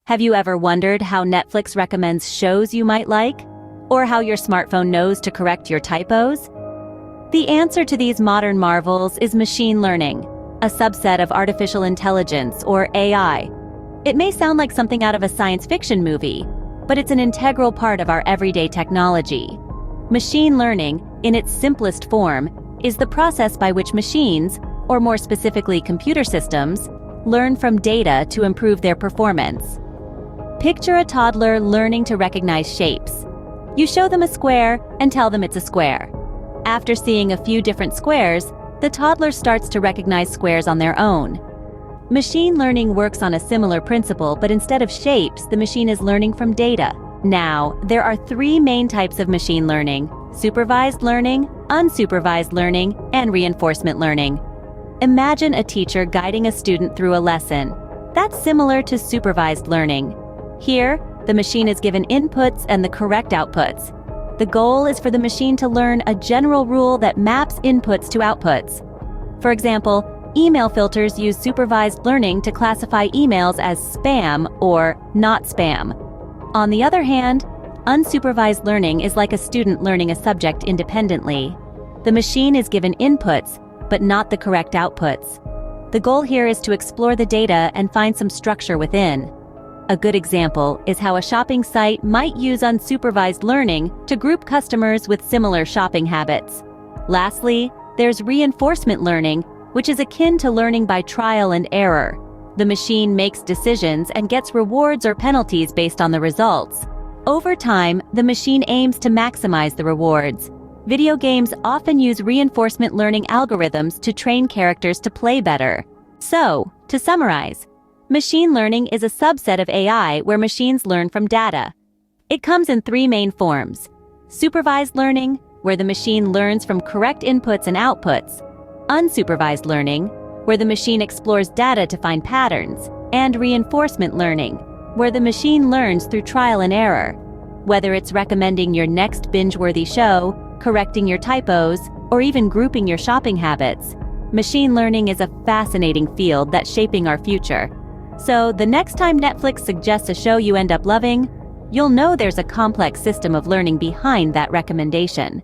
Have you ever wondered how Netflix recommends shows you might like? Or how your smartphone knows to correct your typos? The answer to these modern marvels is machine learning, a subset of artificial intelligence, or AI. It may sound like something out of a science fiction movie, but it's an integral part of our everyday technology. Machine learning, in its simplest form, is the process by which machines, or more specifically computer systems, learn from data to improve their performance. Picture a toddler learning to recognize shapes. You show them a square and tell them it's a square. After seeing a few different squares, the toddler starts to recognize squares on their own. Machine learning works on a similar principle, but instead of shapes, the machine is learning from data. Now, there are three main types of machine learning: supervised learning, unsupervised learning, and reinforcement learning. Imagine a teacher guiding a student through a lesson. That's similar to supervised learning. Here, the machine is given inputs and the correct outputs. The goal is for the machine to learn a general rule that maps inputs to outputs. For example, email filters use supervised learning to classify emails as spam or not spam. On the other hand, unsupervised learning is like a student learning a subject independently. The machine is given inputs, but not the correct outputs. The goal here is to explore the data and find some structure within. A good example is how a shopping site might use unsupervised learning to group customers with similar shopping habits. Lastly, there's reinforcement learning, which is akin to learning by trial and error. The machine makes decisions and gets rewards or penalties based on the results. Over time, the machine aims to maximize the rewards. Video games often use reinforcement learning algorithms to train characters to play better. So, to summarize, machine learning is a subset of AI where machines learn from data. It comes in three main forms: supervised learning, where the machine learns from correct inputs and outputs; unsupervised learning, where the machine explores data to find patterns; and reinforcement learning, where the machine learns through trial and error. Whether it's recommending your next binge-worthy show, correcting your typos, or even grouping your shopping habits, machine learning is a fascinating field that's shaping our future. So, the next time Netflix suggests a show you end up loving, you'll know there's a complex system of learning behind that recommendation.